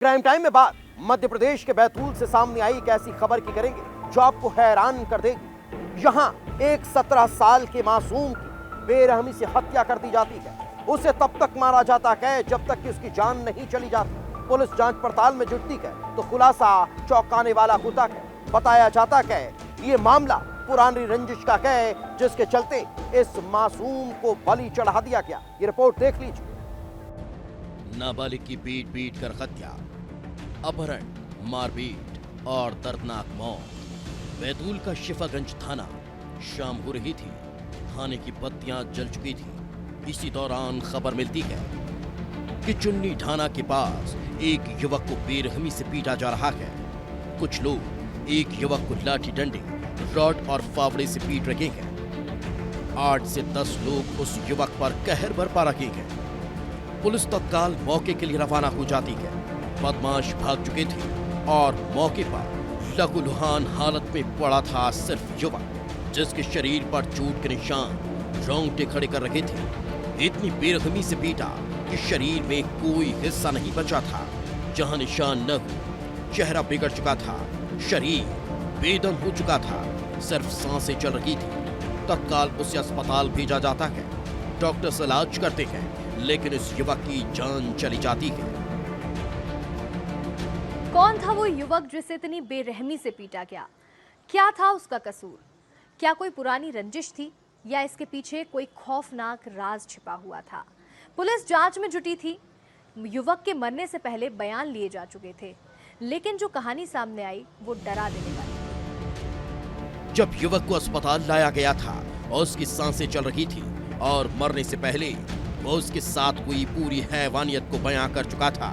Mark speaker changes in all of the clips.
Speaker 1: Crime time में बात मध्य प्रदेश के बैतूल से सामने आई एक ऐसी खबर की करेंगे जो आपको हैरान कर देगी। यहां एक 17 साल के मासूम की बेरहमी से हत्या कर दी जाती है। उसे तब तक मारा जाता है जब तक कि उसकी जान नहीं चली जाती। पुलिस जांच पड़ताल में जुटती है तो खुलासा चौंकाने वाला होता है। बताया जाता है ये मामला पुरानी रंजिश का है, जिसके चलते इस मासूम को बलि चढ़ा दिया गया। ये रिपोर्ट देख लीजिए।
Speaker 2: नाबालिग की पीट पीट कर हत्या, अपहरण, मारपीट और दर्दनाक मौत। बैतूल का शिफागंज थाना। शाम हो रही थी, थाने की बत्तियां जल चुकी थी। इसी दौरान खबर मिलती है कि चुन्नी ढाना के पास एक युवक को बेरहमी से पीटा जा रहा है। कुछ लोग एक युवक को लाठी डंडे, रॉड और फावड़े से पीट रहे हैं। 8 से 10 लोग उस युवक पर कहर बरपा रहे हैं। पुलिस तत्काल मौके के लिए रवाना हो जाती है। बदमाश भाग चुके थे और मौके पर लहूलुहान हालत में पड़ा था सिर्फ युवक, जिसके शरीर पर चोट के निशान रोंगटे खड़े कर रहे थे। इतनी बेरहमी से पीटा कि शरीर में कोई हिस्सा नहीं बचा था। जहां निशान न हो, चेहरा बिगड़ चुका था, शरीर बेदम हो चुका था, सिर्फ सांसें चल रही थी। तत्काल उसे अस्पताल भेजा जाता है। डॉक्टर इलाज करते हैं, लेकिन इस युवक की जान चली जाती है।
Speaker 3: कौन था वो युवक जिसे इतनी बेरहमी से पीटा गया? क्या था उसका कसूर? क्या कोई पुरानी रंजिश थी या इसके पीछे कोई खौफनाक राज छिपा हुआ था? पुलिस जांच में जुटी थी। युवक के मरने से पहले बयान लिए जा चुके थे, लेकिन जो कहानी सामने आई वो डरा देने वाली।
Speaker 2: जब युवक को अस्पताल लाया गया था और उसकी सांसें चल रही थी और मरने से पहले वो उसके साथ हुई पूरी हैवानियत को बयां कर चुका था।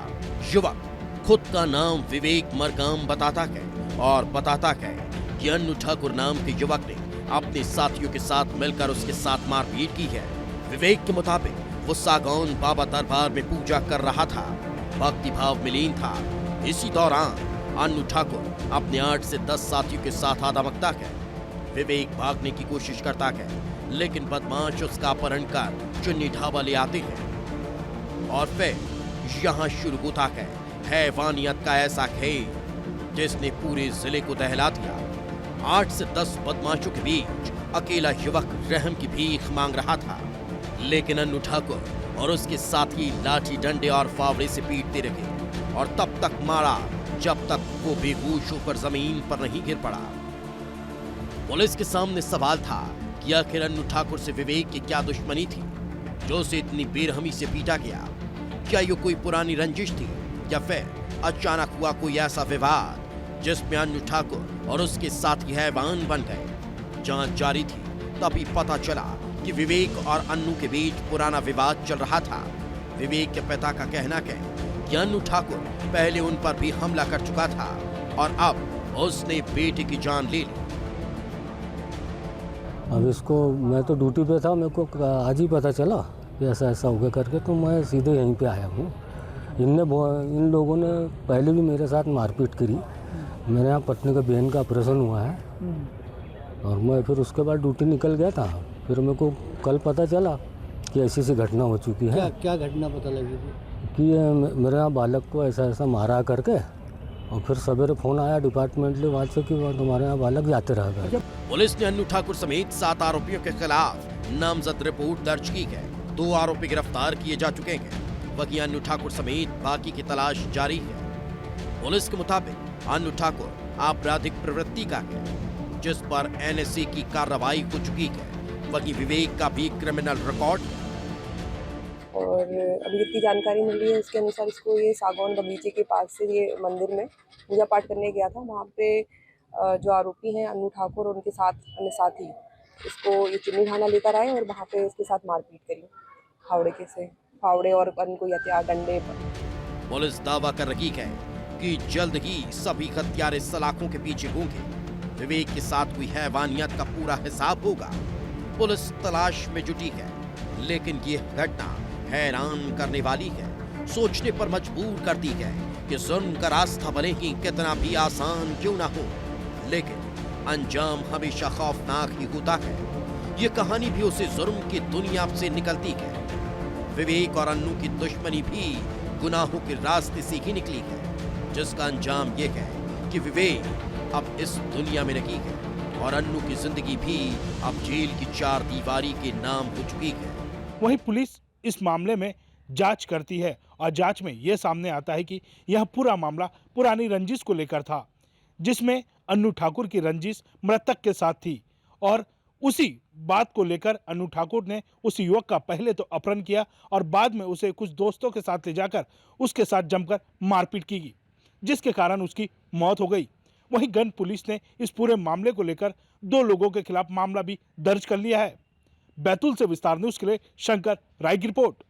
Speaker 2: युवक खुद का नाम विवेक मरकाम बताता है और बताता है कि अन्नू ठाकुर नाम के युवक ने अपने साथियों के साथ मिलकर उसके साथ मारपीट की है। विवेक के मुताबिक वो सागौन बाबा दरबार में पूजा कर रहा था, भक्ति भाव में लीन था। इसी दौरान अन्नू ठाकुर अपने 8 से 10 साथियों के साथ आदमकता है। विवेक भागने की कोशिश करता है, लेकिन बदमाश उसका अपहरण कर चुन्नी ढाबा ले आते हैं और फिर यहाँ शुरू होता है हैवानियत का ऐसा खेल जिसने पूरे जिले को दहला दिया। 8 से 10 बदमाशों के बीच अकेला युवक रहम की भीख मांग रहा था, लेकिन अन्नू ठाकुर और उसके साथी लाठी डंडे और फावड़े से पीटते रहे और तब तक मारा जब तक वो बेहोश होकर जमीन पर नहीं गिर पड़ा। पुलिस के सामने सवाल था कि आखिर अन्नू ठाकुर से विवेक की क्या दुश्मनी थी जो उसे इतनी बेरहमी से पीटा गया? क्या ये कोई पुरानी रंजिश थी या फिर अचानक हुआ कोई ऐसा विवाद जिसमें अन्नू ठाकुर और उसके साथी हैवान बन गए? जांच जारी थी, तभी पता चला कि विवेक और अन्नू के बीच पुराना विवाद चल रहा था। विवेक के पिता का कहना है कि अन्नू ठाकुर पहले उन पर भी हमला कर चुका था और अब उसने बेटे की जान ले ली।
Speaker 4: अब इसको मैं तो ड्यूटी पे था, मेरे को आज ही पता चला कि ऐसा ऐसा हो गया करके, तो मैं सीधे यहीं पे आया हूँ। इन लोगों ने पहले भी मेरे साथ मारपीट करी। मेरे यहाँ पटने का बहन का ऑपरेशन हुआ है और मैं फिर उसके बाद ड्यूटी निकल गया था। फिर मेरे को कल पता चला कि ऐसी ऐसी घटना हो चुकी है।
Speaker 5: क्या घटना पता लगी थी?
Speaker 4: कि मेरे यहाँ बालक को ऐसा ऐसा मारा करके, और फिर सवेरे फोन आया डिपार्टमेंटली वहाँ से कि तुम्हारे यहाँ बालक जाते रह गए।
Speaker 2: पुलिस ने अन्नू ठाकुर समेत 7 आरोपियों के खिलाफ नामजद रिपोर्ट दर्ज की है। 2 आरोपी गिरफ्तार किए जा चुके हैं, वहीं अन्नू ठाकुर समेत बाकी की तलाश जारी है। पुलिस के मुताबिक अन्नू ठाकुर आपराधिक प्रवृत्ति का है, जिस पर NSA की कार्रवाई हो चुकी है। वहीं विवेक का भी क्रिमिनल रिकॉर्ड है।
Speaker 6: और अभी जितनी जानकारी मिली है उसके अनुसार इसको ये सागौन बगीचे के पास से ये मंदिर में पूजा पाठ करने गया था। वहाँ पे जो आरोपी हैं अन्नू ठाकुर और उनके साथ अन्य साथी इसको ये चुन्नी ढाना लेकर आए और वहाँ पे इसके साथ मारपीट करी फावड़े और अन्य कोई हथियार डंडे पर।
Speaker 2: पुलिस दावा कर रही है कि जल्द ही सभी हत्यारे सलाखों के पीछे होंगे। विवेक के साथ हुई हैवानियत का पूरा हिसाब होगा। पुलिस तलाश में जुटी है, लेकिन ये घटना हैरान करने वाली है, सोचने पर मजबूर करती है कि जुल्म का रास्ता भले ही कितना भी आसान क्यों ना हो, लेकिन अंजाम हमेशा खौफनाक ही होता है। ये कहानी भी उसे जुल्म की दुनिया से निकलती है। विवेक और अन्नू की दुश्मनी भी गुनाहों के रास्ते से ही निकली है, जिसका अंजाम ये है कि विवेक अब इस दुनिया में नहीं है और अन्नू की जिंदगी भी अब जेल की चार दीवारी के नाम हो चुकी है।
Speaker 5: वहीं पुलिस इस मामले में जांच करती है और जांच में यह सामने आता है कि यह पूरा मामला पुरानी रंजिश को लेकर था, जिसमें अन्नू ठाकुर की रंजिश मृतक के साथ थी और उसी बात को लेकर अन्नू ठाकुर ने उस युवक का पहले तो अपहरण किया और बाद में उसे कुछ दोस्तों के साथ ले जाकर उसके साथ जमकर मारपीट की गई, जिसके कारण उसकी मौत हो गई। वहीं गन पुलिस ने इस पूरे मामले को लेकर 2 लोगों के खिलाफ मामला भी दर्ज कर लिया है। बैतूल से विस्तार न्यूज के लिए शंकर राय की रिपोर्ट।